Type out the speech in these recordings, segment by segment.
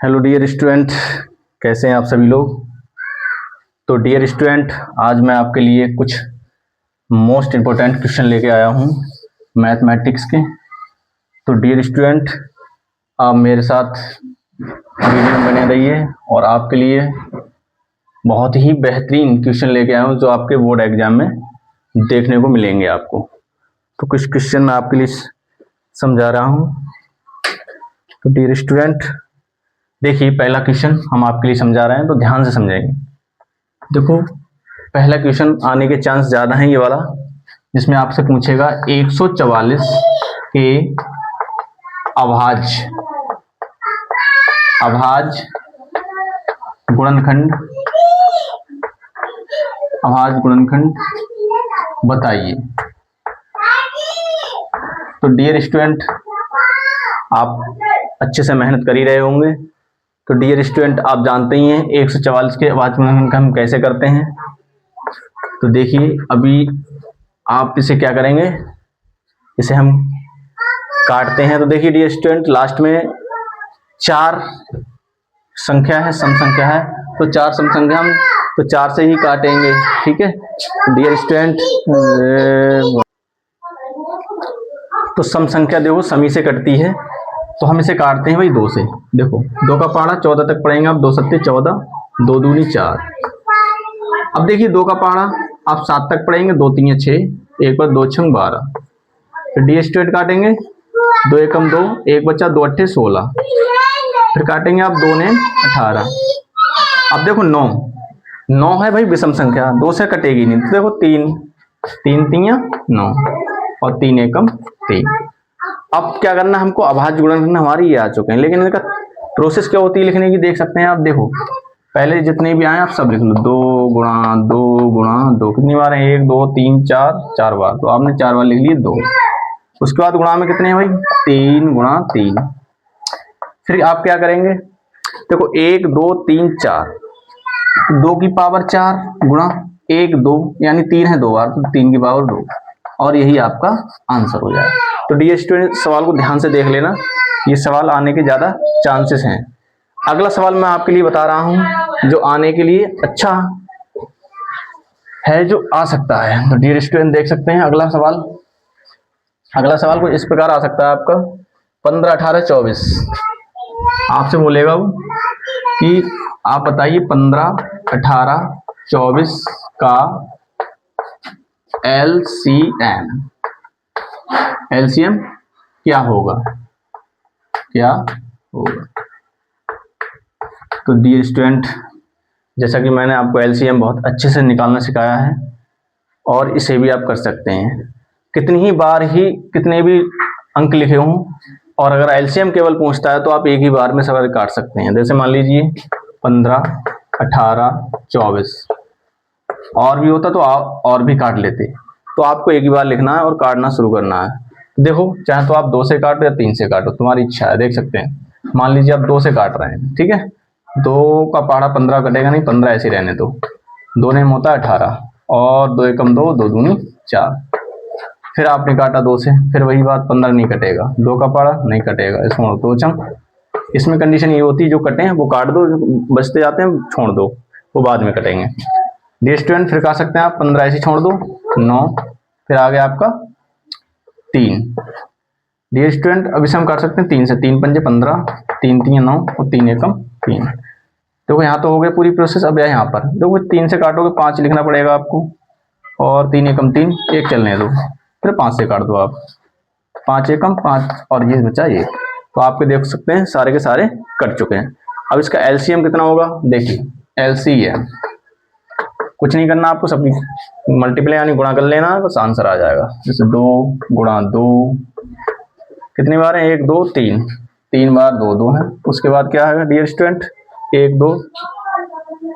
Hello dear student, कैसे हैं आप सभी लोग। तो डियर स्टूडेंट, आज मैं आपके लिए कुछ मोस्ट इम्पोर्टेंट क्वेश्चन लेके आया हूँ मैथमेटिक्स के। तो डियर स्टूडेंट, आप मेरे साथ वीडियो में बने रहिए और आपके लिए बहुत ही बेहतरीन क्वेश्चन लेके आया हूँ जो आपके बोर्ड एग्जाम में देखने को मिलेंगे आपको। तो कुछ क्वेश्चन मैं आपके लिए समझा रहा हूँ। तो डियर स्टूडेंट देखिए, पहला क्वेश्चन हम आपके लिए समझा रहे हैं तो ध्यान से समझेंगे। देखो, पहला क्वेश्चन आने के चांस ज़्यादा हैं ये वाला, जिसमें आपसे पूछेगा 144 के अभाज्य गुणनखंड बताइए। तो डियर स्टूडेंट, आप अच्छे से मेहनत कर ही रहे होंगे। तो डियर स्टूडेंट, आप जानते ही हैं 144 के अभाज्य गुणनखंड हम कैसे करते हैं। तो देखिए, अभी आप इसे क्या करेंगे, इसे हम काटते हैं। तो देखिए डियर स्टूडेंट, लास्ट में 4 संख्या है, सम संख्या है, तो 4 सम संख्या हम तो 4 से ही काटेंगे, ठीक है। डियर स्टूडेंट, तो सम संख्या देखो समी से कटती है, तो हम इसे काटते हैं भाई 2 से। देखो 2 का पहाड़ा 14 तक पढ़ेंगे आप, 2 सत्ते 14, 2 दूनी 4। अब देखिए 2 का पहाड़ा आप 7 तक पढ़ेंगे, 2 तीन 6, 1 पर 2 छंग 12। फिर डी स्ट्रेट काटेंगे, 2 एकम 2, 1 बचा 2 अट्ठे 16। फिर काटेंगे आप 2 ने 18। अब देखो 9 है भाई विषम संख्या, 2 से कटेगी नहीं। तो देखो 3 तिया 9 और 3 एकम 3। अब क्या करना हमको, अभाज्य गुणनखंड हमारी ये आ चुके हैं, लेकिन इनका प्रोसेस क्या होती है लिखने की, देख सकते हैं आप। देखो पहले जितने भी आए आप सब लिख लो, 2 गुणा 2 कितनी बार है, 1 2 3 4 4 बार। तो आपने 4 बार लिख लिए 2। उसके बाद गुणा में कितने हैं भाई, 3 गुणा 3। फिर आप क्या करेंगे, देखो 1 2 3 4, 2 की पावर 4 गुणा 1 2 यानी 3 है 2 बार, तो 3 की पावर 2, और यही आपका आंसर हो जाए। तो डियर स्टूडेंट, सवाल को ध्यान से देख लेना, ये सवाल आने के ज्यादा चांसेस हैं। अगला सवाल मैं आपके लिए बता रहा हूं जो आने के लिए अच्छा है, जो आ सकता है। तो डियर स्टूडेंट देख सकते हैं अगला सवाल कुछ इस प्रकार आ सकता है आपका, 15 18 24। आपसे बोलेगा वो कि आप बताइए 15 18 24 का एलसीएम क्या होगा। तो डियर स्टूडेंट, जैसा कि मैंने आपको एलसीएम बहुत अच्छे से निकालना सिखाया है, और इसे भी आप कर सकते हैं। कितनी ही बार ही कितने भी अंक लिखे हों, और अगर एलसीएम केवल पूछता है तो आप एक ही बार में सवाल काट सकते हैं। जैसे मान लीजिए 15 18 24, और भी होता तो आप और भी काट लेते। तो आपको एक ही बार लिखना है और काटना शुरू करना है। देखो, चाहे तो आप 2 से काटो या 3 से काटो, तुम्हारी इच्छा है। देख सकते हैं, मान लीजिए आप 2 से काट रहे हैं, ठीक है। 2 का पहाड़ा 15 कटेगा नहीं, 15 ऐसे रहने दो। 2 ने होता है 18, और 2 एकम 2, 2 दूनी 4। फिर आपने काटा 2 से, फिर वही बात, 15 नहीं कटेगा, 2 का पहाड़ा नहीं कटेगा, इसमें 2 चंग। इसमें कंडीशन ये होती है, जो कटे हैं वो काट दो, जो बचते जाते हैं छोड़ दो, वो बाद में कटेंगे। डियर स्टूडेंट, फिर कह सकते हैं आप 15 ऐसे छोड़ दो, 9, फिर आ गया आपका 3। डियर स्टूडेंट, अब इसे हम काट सकते हैं 3 से, 3 पंजे 15, 3 तीन 9 और 3 एकम 3। देखो यहाँ तो हो गया पूरी प्रोसेस। अब यहाँ पर देखो 3 से काटोगे 5 लिखना पड़ेगा आपको, और 3 एकम 3, 1 चलने दो, फिर 5 से काट दो आप, 5 एकम 5, और ये बचा 1। तो आपके देख सकते हैं सारे के सारे कट चुके हैं। अब इसका एलसीएम कितना होगा, देखिए एलसीएम कुछ नहीं करना आपको, सब मल्टीप्लाई यानी गुणा कर लेना, बस आंसर आ जाएगा। जैसे 2 गुणा 2 कितनी बार है, 1 2 3, 3 बार 2 2 है। उसके बाद क्या है डियर स्टूडेंट, 1 2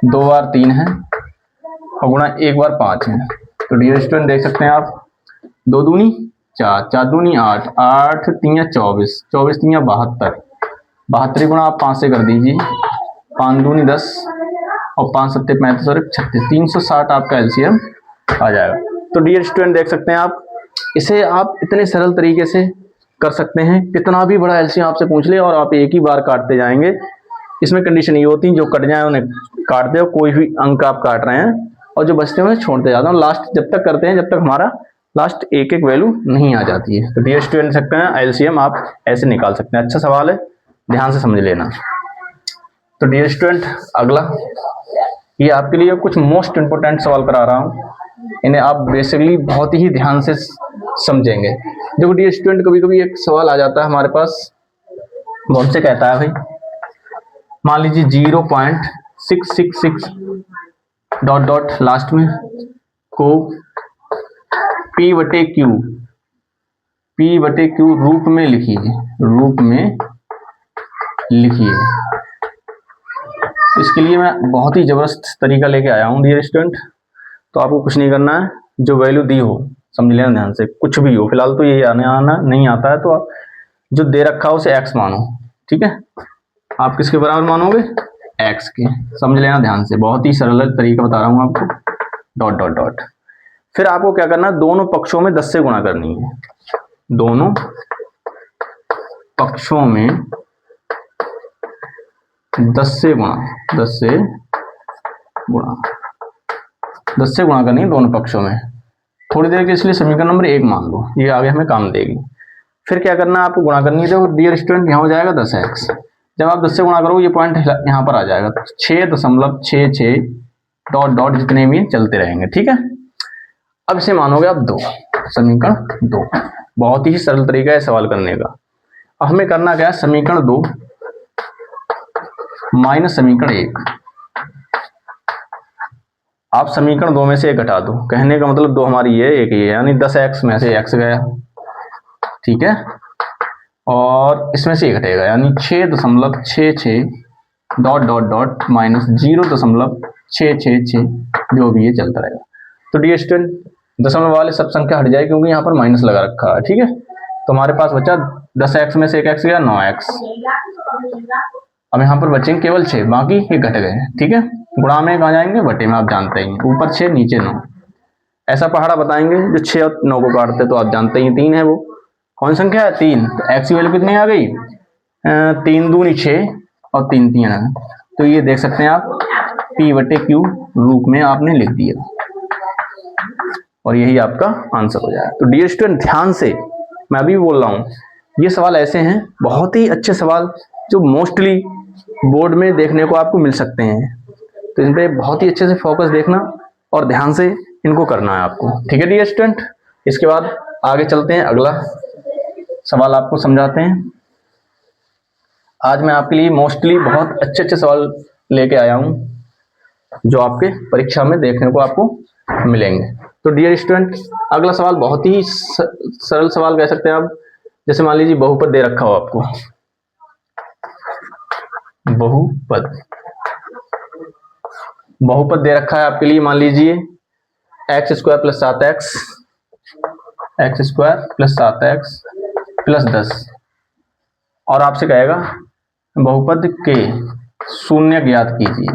2 बार 3 है, और गुणा 1 बार 5 है। तो डियर स्टूडेंट देख सकते हैं आप, 2 दूनी 4, 4 दूनी 8, 8 तीन 24, 24 तीन 72, 72 गुणा आप 5 से कर दीजिए, 5 दूनी 10, और 5 सत्ते 35 और 36, 360 आपका एलसीएम आ जाएगा। तो डियर स्टूडेंट देख सकते हैं आप, इसे आप इतने सरल तरीके से कर सकते हैं। कितना भी बड़ा एलसीएम आपसे पूछ ले और आप एक ही बार काटते जाएंगे, इसमें कंडीशन ये होती है जो कट जाए उन्हें काटते हो, कोई भी अंक आप काट रहे हैं, और जो बचते हैं उन्हें छोड़ते जाता हूँ। लास्ट जब तक करते हैं जब तक हमारा लास्ट एक एक वैल्यू नहीं आ जाती है। तो डियर स्टूडेंट सकते हैं एलसीएम आप ऐसे निकाल सकते हैं। अच्छा सवाल है, ध्यान से समझ लेना। तो डियर स्टूडेंट अगला, ये आपके लिए कुछ मोस्ट इंपोर्टेंट सवाल करा रहा हूँ, इन्हें आप बेसिकली बहुत ही ध्यान से समझेंगे। देखो डियर स्टूडेंट, कभी कभी एक सवाल आ जाता है हमारे पास, वो हमसे कहता है भाई मान लीजिए 0.666 डॉट डॉट लास्ट में को P/Q रूप में लिखिए, रूप में लिखिए। इसके लिए मैं बहुत ही जबरदस्त तरीका लेके आया हूँ डियर स्टूडेंट। तो आपको कुछ नहीं करना है, जो वैल्यू दी हो समझ लेना ध्यान से, कुछ भी हो, फिलहाल तो ये आना नहीं आता है, तो आप जो दे रखा हो उसे x मानो, ठीक है। आप किसके बराबर मानोगे, x के, समझ लेना ध्यान से, बहुत ही सरल तरीका बता रहा हूँ आपको। डॉट डॉट डॉट, फिर आपको क्या करना है, दोनों पक्षों में 10 से गुणा करनी है, दोनों पक्षों में 10 से गुणा करनी है दोनों पक्षों में। थोड़ी देर के इसलिए समीकरण नंबर 1 मान लो, ये आगे हमें काम देगी। फिर क्या करना है, आपको गुणा करनी है। देखो डियर स्टूडेंट, यहाँ हो जाएगा 10x, जब आप 10 से गुणा करोगे ये पॉइंट यहाँ पर आ जाएगा, 6.66 डॉट डॉट जितने भी चलते रहेंगे, ठीक है। अब इसे मानोगे आप 2, समीकरण 2। बहुत ही सरल तरीका है सवाल करने का। अब हमें करना क्या है, समीकरण 2 माइनस समीकरण 1। आप समीकरण 2 में से 1 घटा दो, कहने का मतलब 2 हमारी ये 1 ये, यानी 10x में से x गया, ठीक है, और इसमें से 1 घटेगा, यानी 6.66 डॉट डॉट डॉट माइनस 0.666 जो भी ये चलता रहेगा। तो डियर स्टूडेंट, दशमलव वाले सब संख्या हट जाए क्योंकि यहाँ पर माइनस लगा रखा है, ठीक है। तो हमारे पास बचा 10x में से 1x गया, 9x। अब यहाँ पर बचेंगे केवल 6, बाकी ये घट गए, ठीक है। गुणा में कहाँ जाएंगे, बटे में, आप जानते ही, ऊपर 6 नीचे 9। ऐसा पहाड़ा बताएंगे जो 6 और 9 को काटते, तो आप जानते ही 3 है, वो कौन संख्या है, 3। तो x की वैल्यू कितनी आ गई, 3 दूनी 6 और 3 3 है। तो ये देख सकते हैं आप, P/Q रूप में आपने लिख दिया, और यही आपका आंसर हो जाएगा। तो डियर स्टूडेंट ध्यान से, मैं अभी बोल रहा हूँ, ये सवाल ऐसे हैं, बहुत ही अच्छे सवाल जो मोस्टली बोर्ड में देखने को आपको मिल सकते हैं। तो इन पे बहुत ही अच्छे से फोकस देखना और ध्यान से इनको करना है आपको, ठीक है डियर स्टूडेंट। इसके बाद आगे चलते हैं, अगला सवाल आपको समझाते हैं। आज मैं आपके लिए मोस्टली बहुत अच्छे अच्छे सवाल लेके आया हूँ जो आपके परीक्षा में देखने को आपको मिलेंगे। तो डियर स्टूडेंट, अगला सवाल बहुत ही सरल सवाल कह सकते हैं आप। जैसे मान लीजिए बहुपद दे रखा हो आपको, बहुपद दे रखा है आपके लिए, मान लीजिए x² + 7x + 10, और आपसे कहेगा बहुपद के शून्य ज्ञात कीजिए,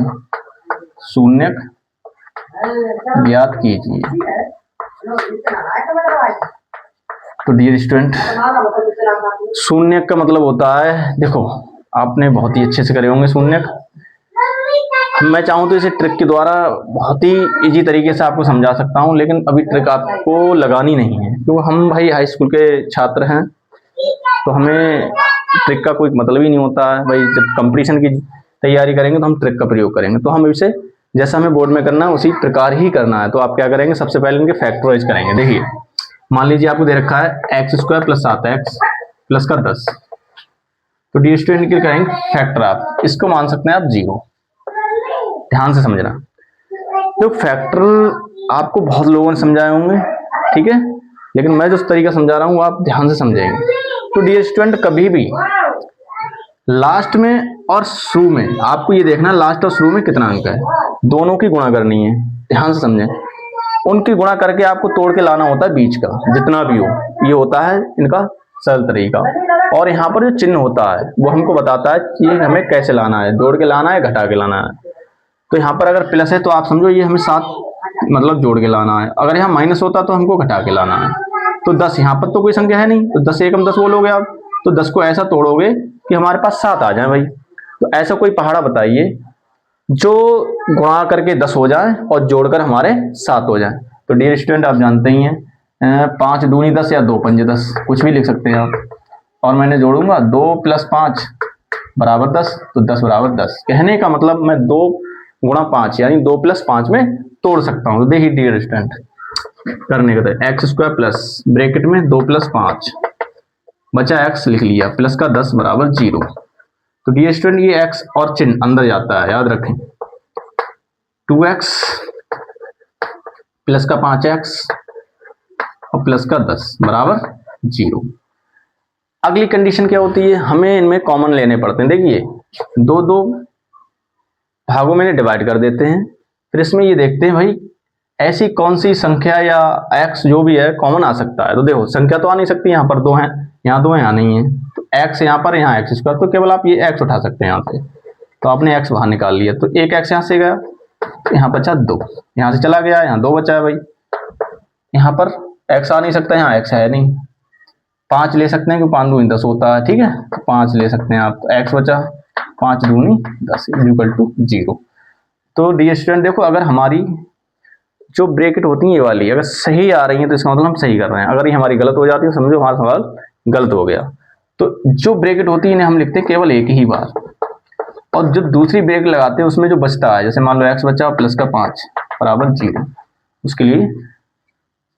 तो डियर स्टूडेंट, शून्य का मतलब होता है, देखो आपने बहुत ही अच्छे से करे होंगे शून्य। मैं चाहूँ तो इसे ट्रिक के द्वारा बहुत ही इजी तरीके से आपको समझा सकता हूँ, लेकिन अभी ट्रिक आपको लगानी नहीं है, क्योंकि हम भाई हाई स्कूल के छात्र हैं, तो हमें ट्रिक का कोई मतलब ही नहीं होता है। भाई जब कंपटीशन की तैयारी करेंगे तो हम ट्रिक का प्रयोग करेंगे, तो हम इसे जैसा हमें बोर्ड में करना है उसी प्रकार ही करना है। तो आप क्या करेंगे, सबसे पहले इनके फैक्टराइज करेंगे। देखिए मान लीजिए आपको दे रखा है x² + 7x + 10, तो डियर स्टूडेंट क्या करेंगे, फैक्टर आप इसको मान सकते हैं आप 0। ध्यान से समझना, तो फैक्टर आपको बहुत लोगों ने समझाए होंगे, ठीक है, लेकिन मैं जो तरीका समझा रहा हूँ आप ध्यान से समझेंगे। तो डियर स्टूडेंट, कभी भी लास्ट में और शुरू में आपको ये देखना लास्ट और शुरू में कितना अंक है, दोनों की गुणा करनी है। ध्यान से समझें, उनकी गुणा करके आपको तोड़ के लाना होता है बीच का, जितना भी हो। ये होता है इनका सरल तरीका। और यहाँ पर जो चिन्ह होता है वो हमको बताता है कि हमें कैसे लाना है, जोड़ के लाना है, घटा के लाना है। तो यहाँ पर अगर प्लस है तो आप समझो ये हमें 7 मतलब जोड़ के लाना है, अगर यहाँ माइनस होता तो हमको घटा के लाना है। तो 10 यहाँ पर तो कोई संख्या है नहीं, तो 10 एकम 10 बोलोगे आप, तो 10 को ऐसा तोड़ोगे कि हमारे पास 7 आ जाए भाई। तो ऐसा कोई पहाड़ा बताइए जो गुणा करके 10 हो जाए और जोड़कर हमारे 7 हो जाए। तो डियर स्टूडेंट आप जानते ही हैं 5 दूनी 10 या 2 पंजे 10, कुछ भी लिख सकते हैं आप। और मैंने जोड़ूंगा 2 + 5 बराबर 10, तो 10 बराबर 10। कहने का मतलब मैं 2 गुणा 5 यानी 2 + 5 में तोड़ सकता हूँ। तो देखिए डियर स्टूडेंट करने का तो एक्स स्क्वायर प्लस ब्रैकेट में 2 + 5 बचा x लिख लिया प्लस का 10 बराबर 0। तो डियर स्टूडेंट ये x और चिन्ह अंदर जाता है, याद रखें। 2x प्लस का 5x और प्लस का 10 बराबर 0। अगली कंडीशन क्या होती है, हमें इनमें कॉमन लेने पड़ते हैं। देखिए दो दो भागों में डिवाइड कर देते हैं, फिर इसमें ये देखते हैं भाई ऐसी कौन सी संख्या या x जो भी है कॉमन आ सकता है। तो देखो संख्या तो आ नहीं सकती, यहाँ पर 2 हैं, यहाँ 2 हैं, यहाँ नहीं है, तो x यहाँ पर, यहाँ x स्क्वायर, तो केवल आप ये x उठा सकते हैं यहाँ से। तो आपने x बाहर निकाल लिया, तो एक x यहाँ से गया, यहाँ बचा 2, यहाँ से चला गया, यहाँ 2 बचा है भाई। यहाँ पर x आ नहीं सकता, यहाँ x है नहीं। 5 ले सकते हैं क्योंकि 5 दूनी 10 होता है, ठीक है, तो 5 ले सकते हैं आप। तो x बचा 5 दूनी 10 = 0। तो डियर स्टूडेंट देखो अगर हमारी जो ब्रैकेट होती है ये वाली अगर सही आ रही है तो इसका मतलब हम सही कर रहे हैं। अगर ये हमारी गलत हो जाती है समझो हमारा सवाल गलत हो गया। तो जो ब्रैकेट होती है इन्हें हम लिखते हैं केवल एक ही बार, और जो दूसरी ब्रैकेट लगाते हैं उसमें जो बचता है, जैसे मान लो x बचा प्लस का 5 बराबर 0, उसके लिए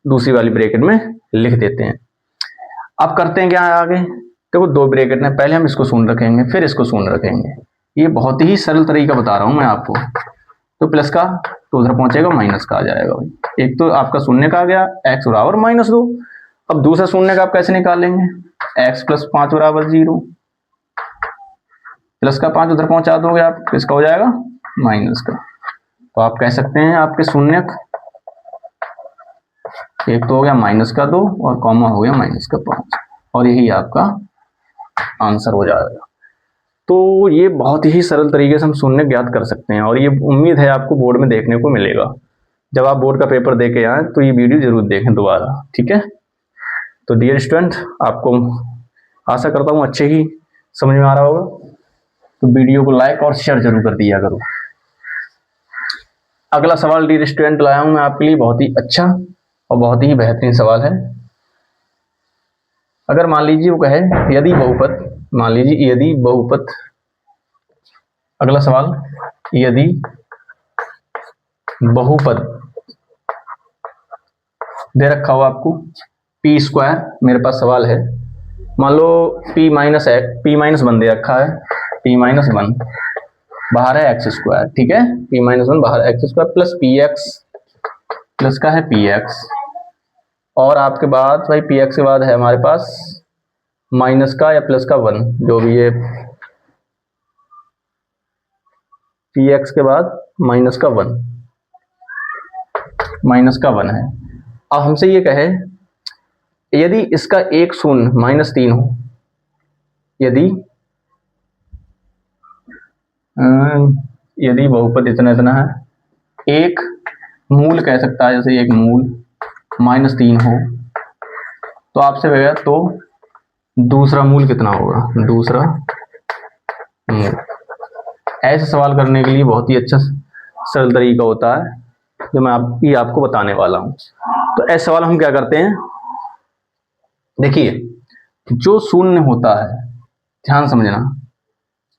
दूसरी वाली ब्रैकेट में लिख देते हैं। अब करते हैं क्या आगे, देखो 2 ब्रैकेट है, पहले हम इसको शून्य रखेंगे फिर इसको शून्य रखेंगे। ये बहुत ही सरल तरीका बता रहा हूं मैं आपको। तो प्लस का तो उधर पहुंचेगा माइनस का आ जाएगा भाई। एक तो आपका शून्य का आ गया x बराबर -2। अब दूसरा शून्य का आप कैसे निकालेंगे, x + 5 बराबर 0, प्लस का 5 उधर पहुंचा दोगे आप, इसका हो जाएगा माइनस का। तो आप कह सकते हैं आपके शून्य एक तो हो गया -2 और कॉमा हो गया -5, और यही आपका आंसर हो जाएगा। तो ये बहुत ही सरल तरीके से हम शून्य ज्ञात कर सकते हैं, और ये उम्मीद है आपको बोर्ड में देखने को मिलेगा। जब आप बोर्ड का पेपर दे के आए तो ये वीडियो जरूर देखें दोबारा, ठीक है। तो डियर स्टूडेंट आपको आशा करता हूँ अच्छे ही समझ में आ रहा होगा। तो वीडियो को लाइक और शेयर जरूर कर दिया करो। अगला सवाल डियर स्टूडेंट लाया हूँ मैं आपके लिए, बहुत ही अच्छा और बहुत ही बेहतरीन सवाल है। अगर मान लीजिए वो कहे यदि बहुपद, मान लीजिए यदि बहुपद, अगला सवाल यदि बहुपद दे रखा हो आपको p², मेरे पास सवाल है, मान लो p-1 दे रखा है, p-1 बाहर है x², ठीक है, p-1 बाहर x² प्लस px प्लस का है px, और आपके बाद भाई px के बाद है हमारे पास माइनस का या प्लस का 1, जो भी है px के बाद माइनस का 1 है। अब हमसे ये कहे यदि इसका एक शून्य -3 हो, यदि बहुपद इतना है, एक मूल कह सकता है, जैसे एक मूल -3 हो, तो आपसे कहेगा तो दूसरा मूल कितना होगा, दूसरा मूल। ऐसे सवाल करने के लिए बहुत ही अच्छा सरल तरीका होता है जो मैं आपको बताने वाला हूं। तो ऐसे सवाल हम क्या करते हैं, देखिए जो शून्य होता है, ध्यान समझना,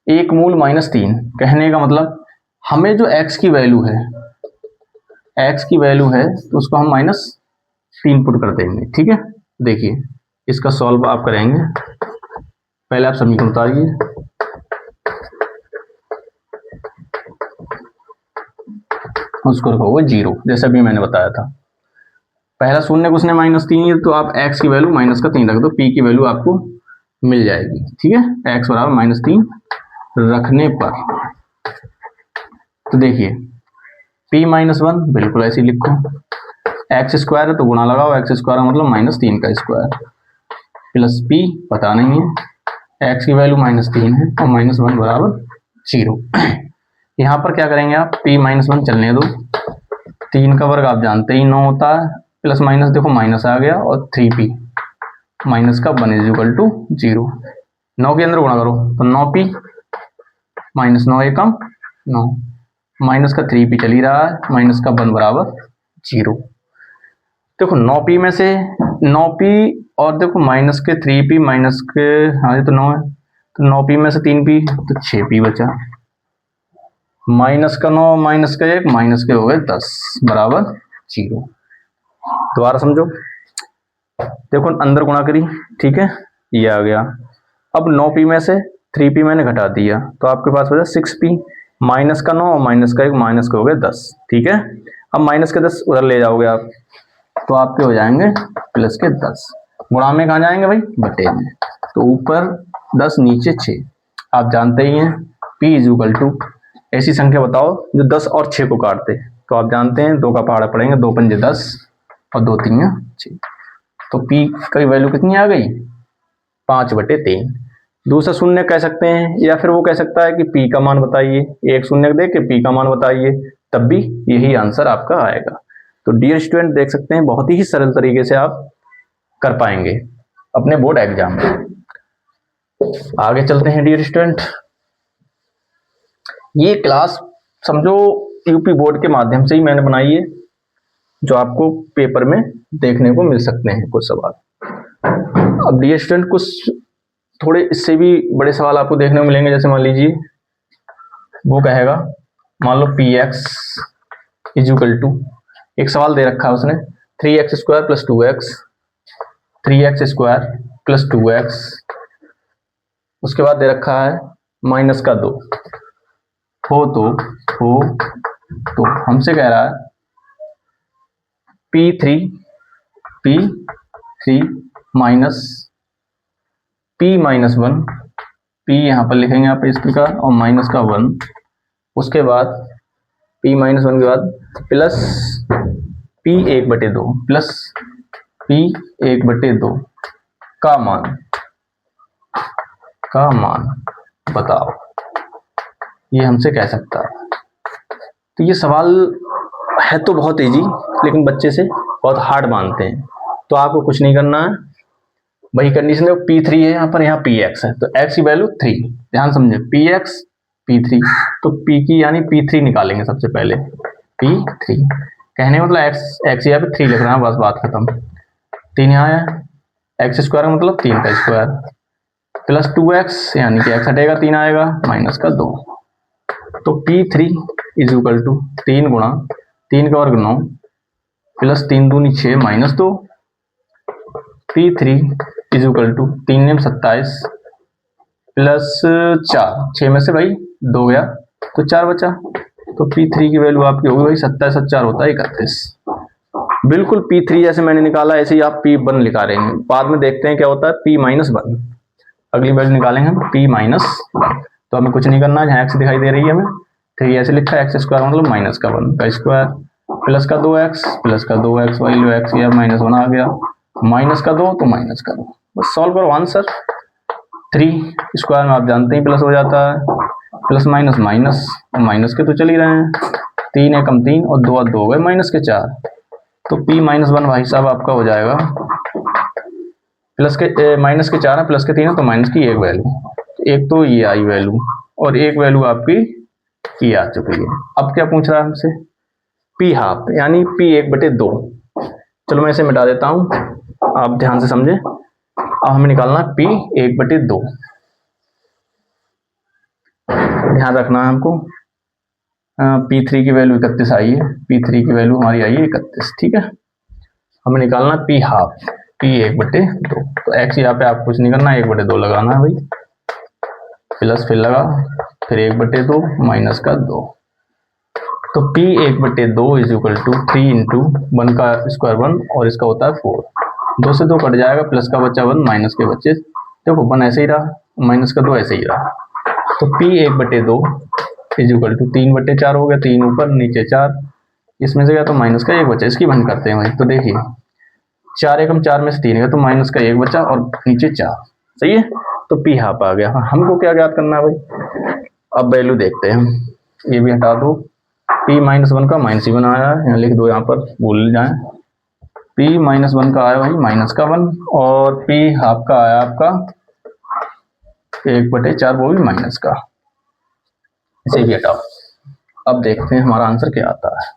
एक मूल -3 कहने का मतलब हमें जो x की वैल्यू है तो उसको हम -3 पुट कर देंगे, ठीक है। देखिए इसका सॉल्व आप करेंगे, पहले आप समीकरण उतारिए, उसको रखोगे 0, जैसा भी मैंने बताया था। पहला शून्य को उसने -3 है, तो आप x की वैल्यू -3 रख दो, p की वैल्यू आपको मिल जाएगी, ठीक है, x बराबर -3 रखने पर। तो देखिए p-1 बिल्कुल ऐसे लिखो, x² है तो गुणा लगाओ, x² मतलब -3 का स्क्वायर प्लस p पता नहीं है, x की वैल्यू -3 है और -1 बराबर 0। यहाँ पर क्या करेंगे आप, p-1 चलने दो, 3 का वर्ग आप जानते ही 9 होता है, प्लस माइनस देखो माइनस आ गया, और 3p -1 = 0। 9 के अंदर गुणा करो तो 9p माइनस 9 एकम 9, माइनस का 3p चल ही रहा है, माइनस का 1 बराबर 0। देखो 9p में से 9p और देखो माइनस के 3p माइनस के, हाँ ये तो 9 है, तो 9p में से 3p तो 6p बचा, माइनस का 9 माइनस का 1 माइनस के हो गए 10 बराबर 0। दोबारा समझो, देखो अंदर गुणा करी, ठीक है, ये आ गया। अब 9p में से 3p मैंने घटा दिया तो आपके पास हो जाए 6p, माइनस का 9 और माइनस का 1 माइनस के हो गए 10, ठीक है। अब माइनस के 10 उधर ले जाओगे आप तो आपके हो जाएंगे प्लस के 10, गुणा में कहाँ जाएंगे भाई, बटे में, तो ऊपर 10 नीचे 6। आप जानते ही हैं p इज इक्वल टू, ऐसी संख्या बताओ जो 10 और 6 को काटते, तो आप जानते हैं 2 का पहाड़ा पड़ेंगे, 2 पंजे 10 और 2 तीन 6, तो p की वैल्यू कितनी आ गई, 5/3। दूसरा शून्य कह सकते हैं, या फिर वो कह सकता है कि p का मान बताइए, एक शून्य दे के p का मान बताइए, तब भी यही आंसर आपका आएगा। तो डियर स्टूडेंट देख सकते हैं बहुत ही सरल तरीके से आप कर पाएंगे अपने बोर्ड एग्जाम में। आगे चलते हैं डियर स्टूडेंट, ये क्लास समझो यूपी बोर्ड के माध्यम से ही मैंने बनाई है, जो आपको पेपर में देखने को मिल सकते हैं कुछ सवाल। अब डियर स्टूडेंट कुछ थोड़े इससे भी बड़े सवाल आपको देखने को मिलेंगे, जैसे मान लीजिए वो कहेगा, मान लो px इज इक्वल टू, एक सवाल दे रखा है उसने 3x square plus 2x, 3x square plus 2x, उसके बाद दे रखा है माइनस का 2 हो तो हमसे कह रहा है p3 minus p minus 1, p यहाँ पर लिखेंगे आप इस प्रकार, और माइनस का 1, उसके बाद p माइनस 1 के बाद प्लस p 1/2 प्लस p 1/2 का मान बताओ, ये हमसे कह सकता है। तो ये सवाल है तो बहुत इजी, लेकिन बच्चे से बहुत हार्ड मानते हैं, तो आपको कुछ नहीं करना है, वही कंडीशन है, p3 है यहाँ पर, यहाँ px है, तो x की वैल्यू 3, ध्यान समझे, px p3, तो p की यानी p3 निकालेंगे सबसे पहले, p3 कहने मतलब x यहाँ पे 3 लिख रहा है, बस बात खत्म। 3 यहाँ है, x स्क्वायर का मतलब 3 का स्क्वायर, प्लस 2x यानी कि x हटेगा 3 आएगा, माइनस का 2, तो p3 इज इक्वल टू 3 गुणा 3 का वर्ग 9 प्लस 3 दूनी 6 minus 2, p3 is equal to 3 नेम 27 प्लस 4, 6 में से भाई 2 गया तो 4 बचा, तो p3 की वैल्यू आपकी होगी भाई 27 और 4 होता है 31। बिल्कुल p3 जैसे मैंने निकाला ऐसे ही आप p1 निकाल रहे हैं, बाद में देखते हैं क्या होता है p माइनस 1, अगली वैल्यू निकालेंगे हम p माइनस 1, तो हमें कुछ नहीं करना है, जहाँ x दिखाई दे रही है हमें 3 ऐसे लिखा है, x स्क्वायर मतलब माइनस का 1 का स्क्वायर प्लस का 2x वैल्यू x या माइनस 1 आ गया, माइनस का 2 तो माइनस का 2, बस सॉल्व करो आंसर। 3 स्क्वायर में आप जानते हैं प्लस हो जाता है, प्लस माइनस माइनस, माइनस के तो चल ही रहे हैं, 3 एकम 3 और 2 2 हो गए माइनस के 4, तो p माइनस 1 भाई साहब आपका हो जाएगा, प्लस के माइनस के 4 है प्लस के 3 है तो माइनस की एक वैल्यू, एक तो ये आई वैल्यू और एक वैल्यू आपकी ये आ चुकी है। अब क्या पूछ रहा है हमसे, p हाफ यानी p 1/2, चलो मैं इसे मिटा देता हूँ, आप ध्यान से समझे। अब हमें निकालना p 1/2, ध्यान रखना है हमको, p3 की वैल्यू 31 आई है, p3 की वैल्यू हमारी आई है 31, ठीक है। हमें निकालना p हाफ, p 1/2, तो x यहाँ पे आप कुछ नहीं करना, 1/2 लगाना है भाई, प्लस फिर लगा, फिर 1/2 माइनस का 2, तो p 1/2 is equal to 3 into 1 का स्क्वायर 1 और इसका होता है 4, 2 से 2 कट जाएगा, प्लस का बच्चा 1 माइनस के बच्चे, देखो 1 ऐसे ही रहा, माइनस का 2 ऐसे ही रहा, तो p 1/2 इज इक्वल टू 3/4 हो गया, 3 ऊपर नीचे 4, इसमें से गया तो माइनस का 1 बचा, इसकी भन करते हैं भाई, तो देखिए 4 एकम 4 में से 3 गया तो माइनस का 1 बचा और नीचे 4, सही है, तो p हाफ आ गया। हमको क्या ज्ञात करना है भाई, अब वैल्यू देखते हैं हम, ये भी हटा दो, p माइनस 1 का माइनस 1 आया है, यहाँ लिख दो, यहाँ पर भूल जाए, p माइनस 1 का आया भाई माइनस का 1, और p हाफ का आया आपका 1/4, वो भी माइनस का, इसे भी हटाओ। अब देखते हैं हमारा आंसर क्या आता है।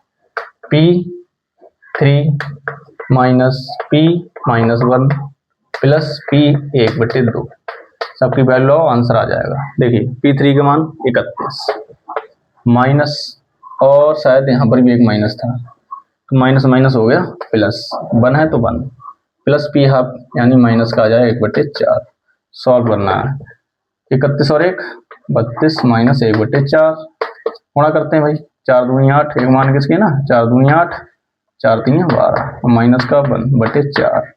P3 minus P-1 plus P1/2 सबकी वैल्यू आंसर आ जाएगा। देखिए P3 का मान 31 माइनस, और शायद यहाँ पर भी एक माइनस था तो माइनस माइनस हो गया प्लस, 1 है तो 1 प्लस P½ यानी माइनस का आ जाए 1/4। सॉल्व करना है। 31 और 1 32 माइनस 1/4 गुणा करते हैं भाई। 4 दूनी 8, एक मान किसके ना 4 दूनी 8, 4 3 12 और माइनस का 1/4,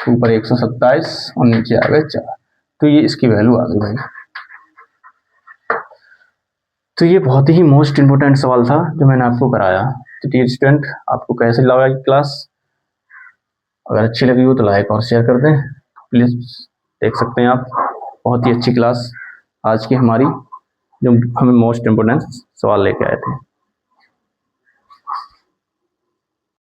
ऊपर 127 और नीचे आ गए 4। तो ये इसकी वैल्यू आ गई भाई। तो ये बहुत ही मोस्ट इम्पोर्टेंट सवाल था जो मैंने आपको कराया। तो डियर स्टूडेंट, आपको कैसे लगा ये क्लास? अगर अच्छी लगी हो तो लाइक और शेयर कर दें प्लीज़। देख सकते हैं आप, बहुत ही अच्छी क्लास आज की हमारी, जो हमें मोस्ट इम्पोर्टेंट सवाल लेके आए थे।